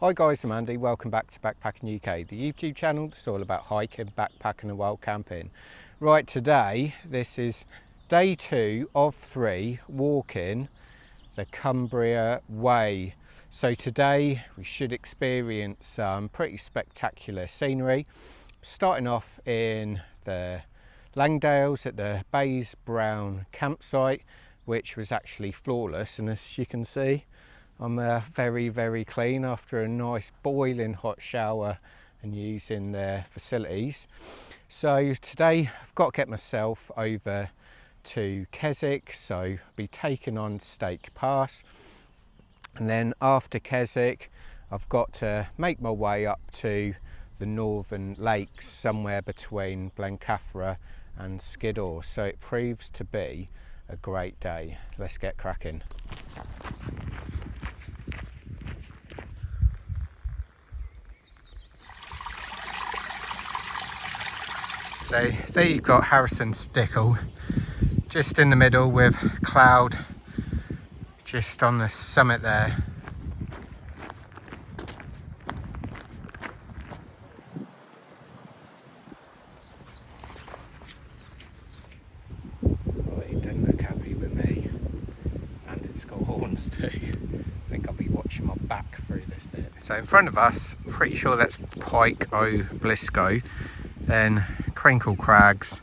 Hi guys, I'm Andy, welcome back to Backpacking UK, the YouTube channel that's all about hiking, backpacking and wild camping. Right, today, this is day 2 of 3 walking the Cumbria Way. So today we should experience some pretty spectacular scenery. Starting off in the Langdales at the Bays Brown campsite, which was actually flawless, and as you can see, I'm very clean after a nice boiling hot shower and using their facilities. So today I've got to get myself over to Keswick, so I'll be taking on Stake Pass, and then after Keswick I've got to make my way up to the northern lakes somewhere between Blencathra and Skiddaw. So it proves to be a great day. Let's get cracking. So there you've got Harrison Stickle just in the middle with cloud just on the summit there. Oh, he doesn't look happy with me, and it's got horns too. I think I'll be watching my back through this bit. So in front of us, pretty sure that's Pike O'Blisco, then Crinkle Crags,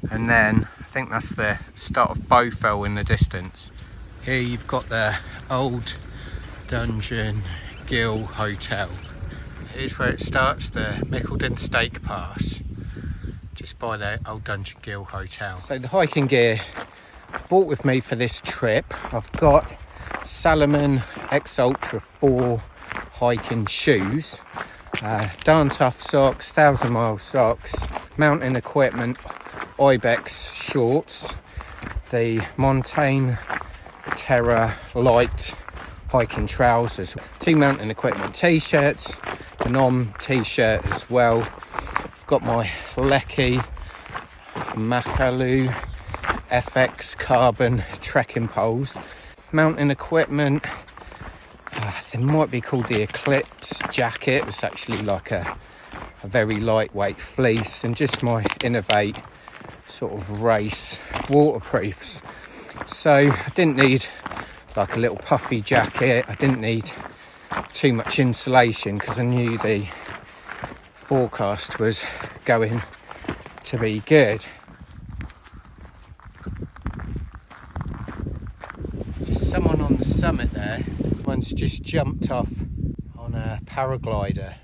and then I think that's the start of Bow Fell in the distance. Here you've got the old Dungeon Gill Hotel. Here's where it starts, the Mickleden Stake Pass, just by the old Dungeon Gill Hotel. So the hiking gear I bought with me for this trip, I've got Salomon X Ultra 4 hiking shoes, darn tough socks, 1000 mile socks, mountain equipment, Ibex shorts, the Montane Terra light hiking trousers, 2 mountain equipment t-shirts, an Om t-shirt as well. I've got my Lecky Makalu FX carbon trekking poles, mountain equipment. It might be called the Eclipse jacket. It's actually like a very lightweight fleece, and just my Innovate sort of race waterproofs. So I didn't need like a little puffy jacket. I didn't need too much insulation because I knew the forecast was going to be good. Just someone on the summit there. One's just jumped off on a paraglider.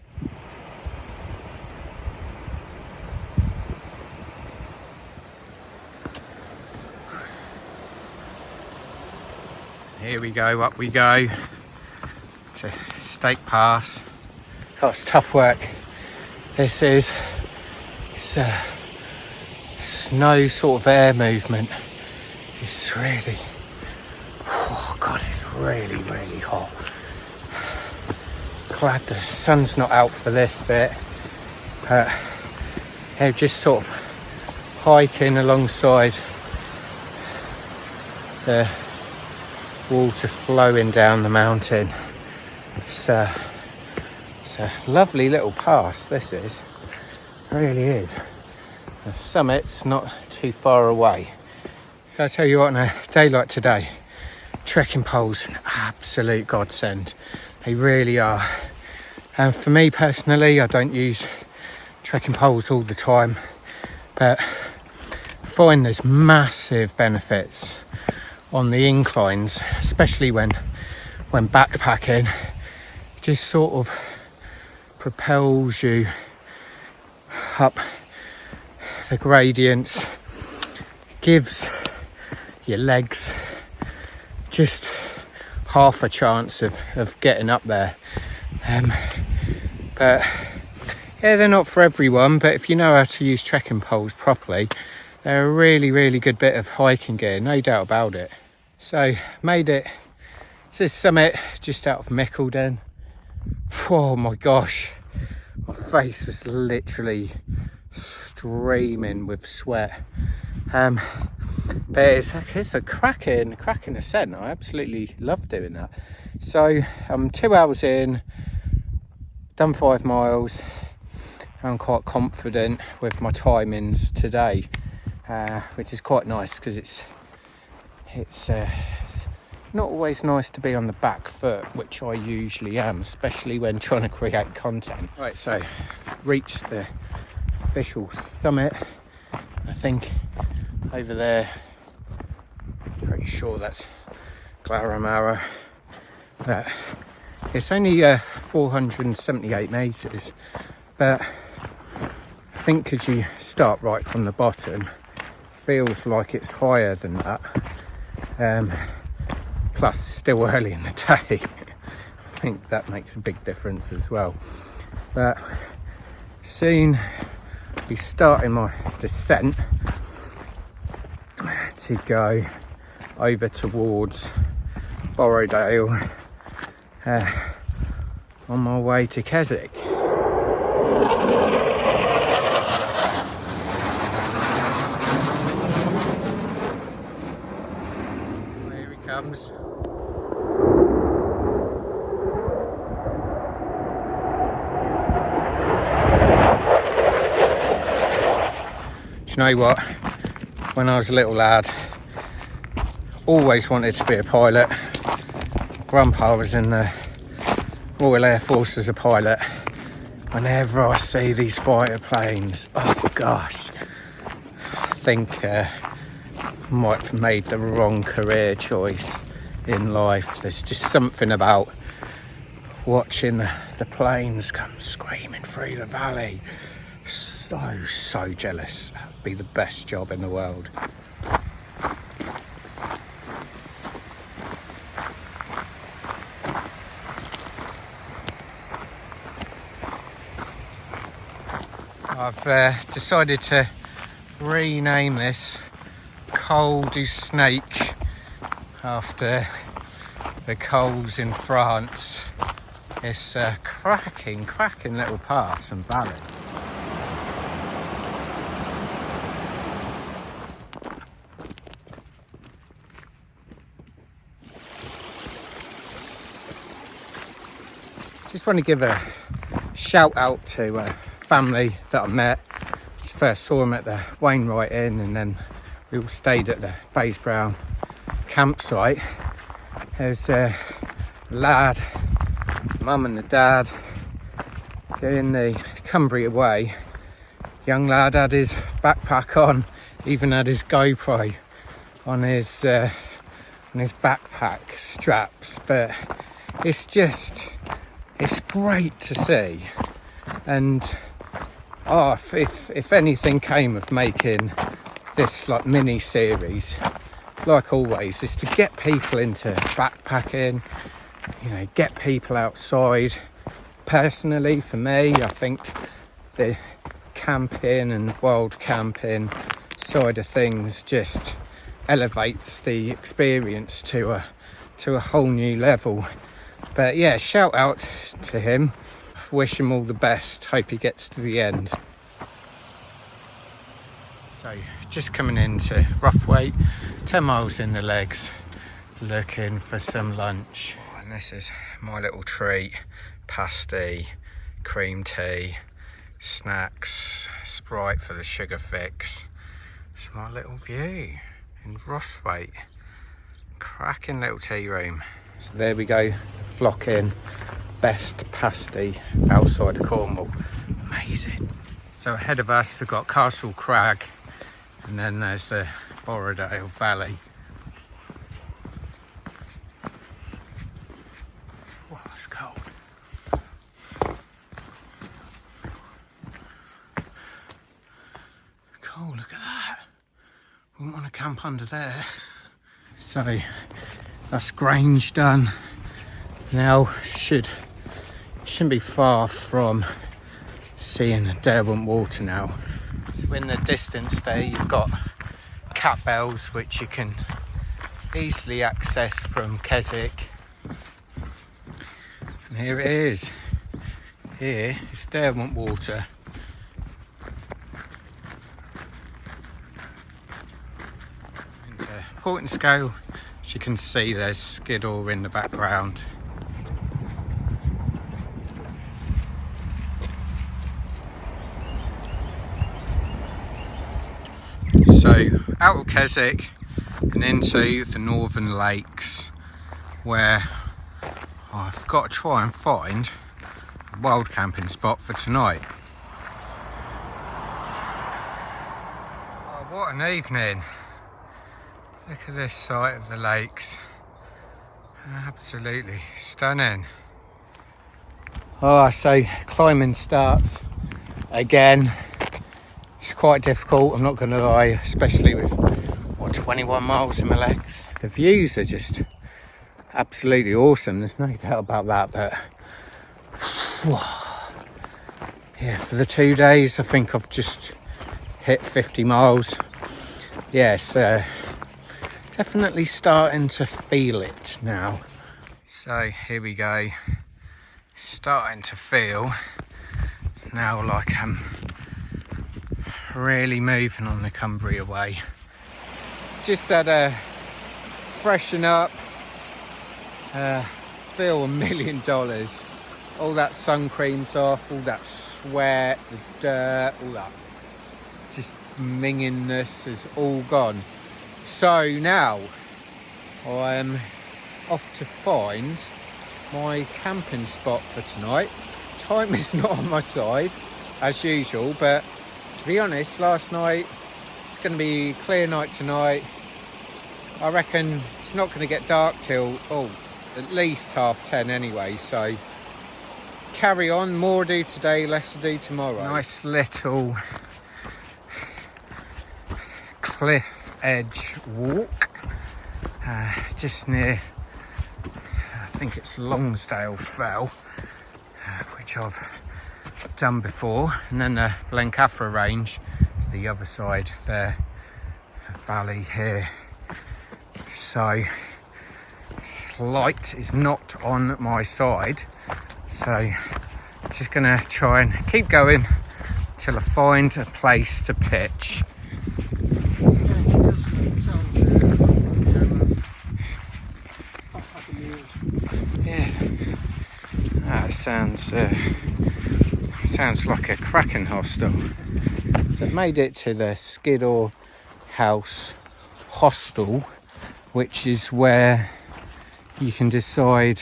Here we go, up we go to Stake Pass. Oh, it's tough work. This is, it's no sort of air movement. It's really, oh God, it's really hot. Glad the sun's not out for this bit, but yeah, just sort of hiking alongside the water flowing down the mountain. It's a lovely little pass, this is, it really is. The summit's not too far away. I tell you what, on a day like today, trekking poles an absolute godsend. They really are. And for me personally, I don't use trekking poles all the time, but I find there's massive benefits on the inclines, especially when backpacking. It just sort of propels you up the gradients, gives your legs just half a chance of getting up there. But yeah, they're not for everyone, but if you know how to use trekking poles properly, they're a really good bit of hiking gear, no doubt about it. So made it to this summit just out of Mickleden. Oh my gosh, my face was literally streaming with sweat. But it's a cracking ascent. I absolutely love doing that. So I'm 2 hours in, done 5 miles. I'm quite confident with my timings today, which is quite nice because it's not always nice to be on the back foot, which I usually am, especially when trying to create content. Right, so reached the official summit. I think over there, pretty sure that's Glaramara. It's only 478 metres, but I think as you start right from the bottom, feels like it's higher than that. Plus still early in the day. I think that makes a big difference as well. But soon be starting my descent to go over towards Borrowdale on my way to Keswick. Here he comes. Do you know what? When I was a little lad, always wanted to be a pilot. Grandpa was in the Royal Air Force as a pilot. Whenever I see these fighter planes, oh gosh, I think I might have made the wrong career choice in life. There's just something about watching the planes come screaming through the valley. So jealous. That would be the best job in the world. I've decided to rename this Col du Snake after the coals in France. It's a cracking little pass and valley. Just want to give a shout out to a family that I met. First saw them at the Wainwright Inn, and then we all stayed at the Baysbrown campsite. There's a lad, mum and the dad doing the Cumbria Way. Young lad had his backpack on, even had his GoPro on his backpack straps. But it's great to see. And if anything came of making this like mini series, like always, is to get people into backpacking, you know, get people outside. Personally, for me, I think the camping and wild camping side of things just elevates the experience to a whole new level. But yeah, shout out to him. Wish him all the best. Hope he gets to the end. So just coming into Rosthwaite, 10 miles in the legs, looking for some lunch. And this is my little treat: piste, cream tea, snacks, Sprite for the sugar fix. It's my little view in Rosthwaite. Cracking little tea room. So there we go, the flock in. Best pasty outside of Cornwall. Amazing. So ahead of us we've got Castle Crag, and then there's the Borrowdale Valley. Oh, it's cold. Cool, look at that. Wouldn't want to camp under there. So that's Grange done. Now shouldn't be far from seeing Derwentwater now. So in the distance there you've got Cat Bells, which you can easily access from Keswick. And here it is. Here is Derwentwater. Into Port and Scale, as you can see, there's Skiddaw in the background. out of Keswick and into the northern lakes, where I've got to try and find a wild camping spot for tonight. Oh, what an evening. Look at this sight of the lakes. Absolutely stunning. Oh, so climbing starts again. It's quite difficult, I'm not going to lie, especially with 21 miles in my legs. The views are just absolutely awesome, there's no doubt about that. But yeah, for the 2 days I think I've just hit 50 miles. Yes, definitely starting to feel it now. So here we go, starting to feel now like I'm really moving on the Cumbria Way. Just had a freshen up, feel $1 million. All that sun cream's off, all that sweat, the dirt, all that just mingingness is all gone. So now I'm off to find my camping spot for tonight. Time is not on my side as usual, but to be honest, last night, it's going to be a clear night tonight. I reckon it's not going to get dark till at least 10:30 anyway, so carry on, more to do today, less to do tomorrow. Nice little cliff edge walk, just near, I think it's Langdales Fell, which I've done before, and then the Glencathra range is the other side there, the valley here. So light is not on my side, so just gonna try and keep going till I find a place to pitch. Yeah, that sounds like a cracking hostel. So I've made it to the Skiddaw House hostel, which is where you can decide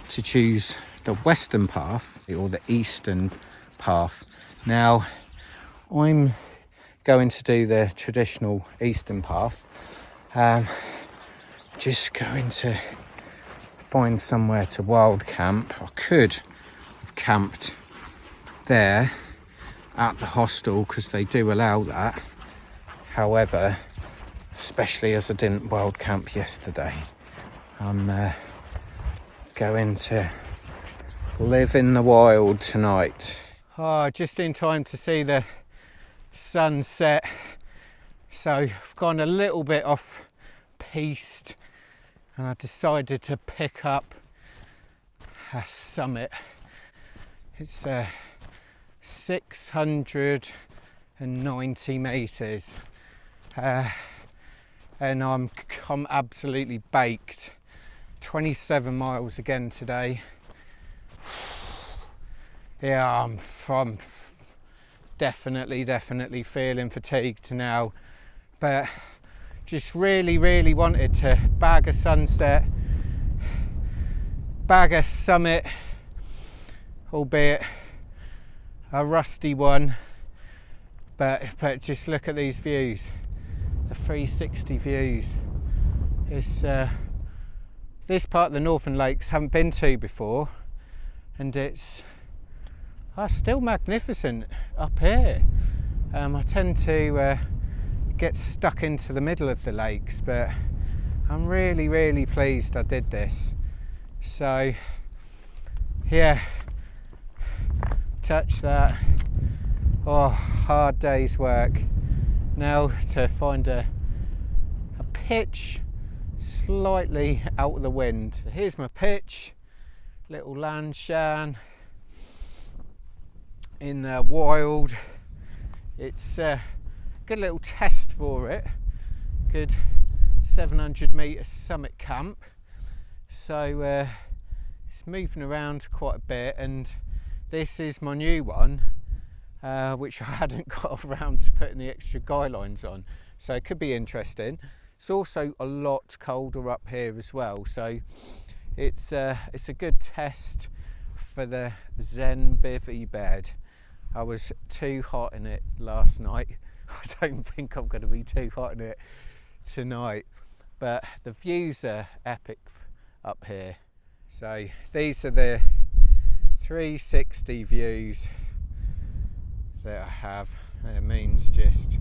to choose the western path or the eastern path. Now I'm going to do the traditional eastern path. Just going to find somewhere to wild camp. I could have camped there at the hostel because they do allow that. However, especially as I didn't wild camp yesterday, I'm going to live in the wild tonight. Oh, just in time to see the sunset. So I've gone a little bit off piste and I decided to pick up a summit. It's 690 metres. And I'm absolutely baked. 27 miles again today. Yeah, I'm definitely feeling fatigued now, but just really wanted to bag a sunset, bag a summit, albeit a rusty one, but just look at these views. The 360 views. It's this part of the Northern Lakes haven't been to before, and it's still magnificent up here. I tend to get stuck into the middle of the lakes, but I'm really pleased I did this. So yeah, touch that. Oh, hard day's work. Now to find a pitch slightly out of the wind. So here's my pitch, little land shan in the wild. It's a good little test for it, good 700 metre summit camp. So it's moving around quite a bit, and this is my new one. which I hadn't got around to putting the extra guy lines on. So it could be interesting. It's also a lot colder up here as well, so it's a good test for the Zen bivvy bed. I was too hot in it last night. I don't think I'm going to be too hot in it tonight, but the views are epic up here. So these are the 360 views that I have. It means just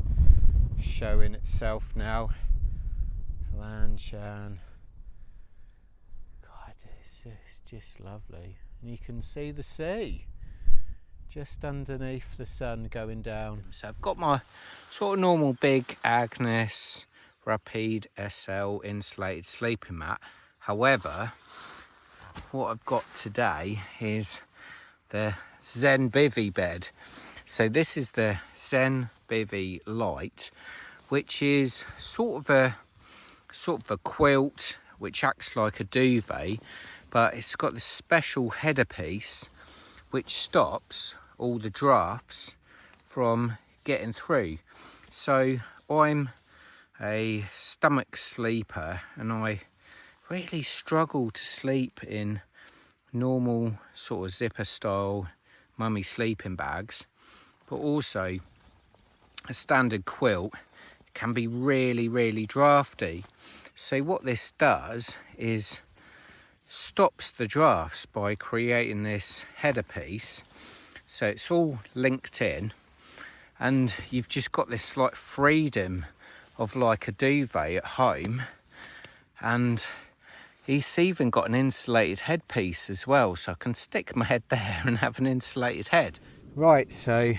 showing itself now. Lanshan. God, this is just lovely. And you can see the sea just underneath the sun going down. So I've got my sort of normal big Agnes Rapide SL insulated sleeping mat. However, what I've got today is the Zen bivvy bed. So this is the Zen bivvy light, which is sort of a quilt which acts like a duvet, but it's got this special header piece which stops all the drafts from getting through. So I'm a stomach sleeper and I really struggle to sleep in normal sort of zipper style mummy sleeping bags, but also a standard quilt can be really drafty. So what this does is stops the drafts by creating this header piece, so it's all linked in and you've just got this like freedom of like a duvet at home. And it's even got an insulated headpiece as well, so I can stick my head there and have an insulated head. Right, so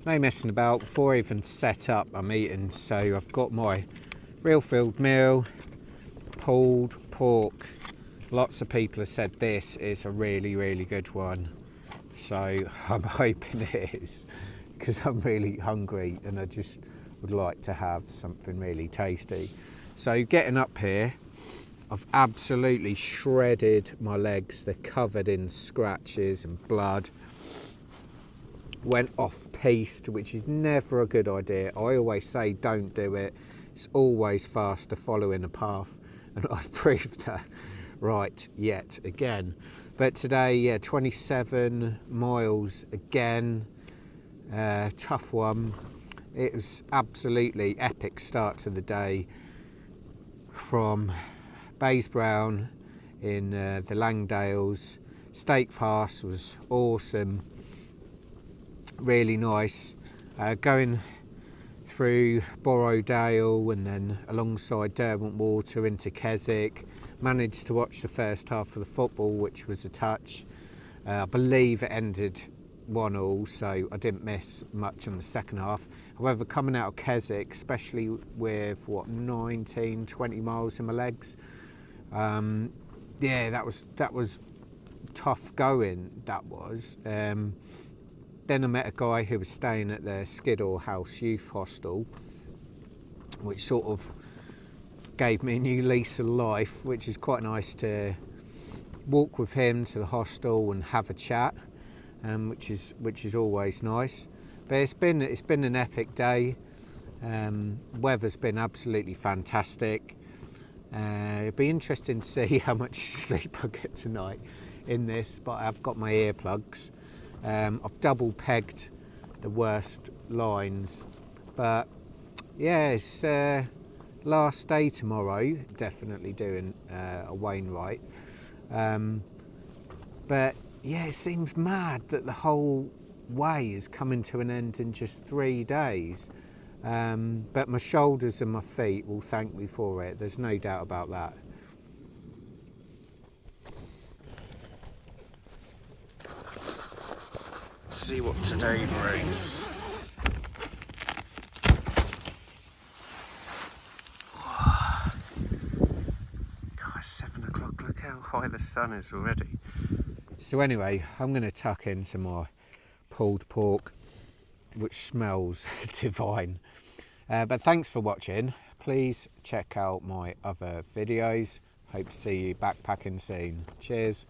no messing about before I even set up I'm eating. So I've got my real filled meal, pulled pork. Lots of people have said this is a really good one, so I'm hoping it is, because I'm really hungry and I just would like to have something really tasty. So getting up here, I've absolutely shredded my legs. They're covered in scratches and blood. Went off piste, which is never a good idea. I always say don't do it. It's always faster following a path, and I've proved that right yet again. But today, yeah, 27 miles again. Tough one. It was absolutely epic start to the day from Baysbrown in the Langdales. Stake Pass was awesome, really nice. Going through Borrowdale and then alongside Derwentwater into Keswick. Managed to watch the first half of the football, which was a touch. I believe it ended 1-1, so I didn't miss much on the second half. However, coming out of Keswick, especially with 19-20 miles in my legs, yeah, that was tough going. That was. Then I met a guy who was staying at the Skiddaw House youth hostel, which sort of gave me a new lease of life, which is quite nice to walk with him to the hostel and have a chat, which is always nice. But it's been an epic day. Weather's been absolutely fantastic. It'll be interesting to see how much sleep I get tonight in this, but I've got my earplugs. I've double pegged the worst lines, but yeah, it's last day tomorrow. Definitely doing a Wainwright, but yeah, it seems mad that the whole way is coming to an end in just 3 days. But my shoulders and my feet will thank me for it. There's no doubt about that. See what today brings. God, it's 7 o'clock. Look how high the sun is already. So anyway, I'm going to tuck into my pulled pork, which smells divine. But thanks for watching. Please check out my other videos. Hope to see you backpacking soon. Cheers.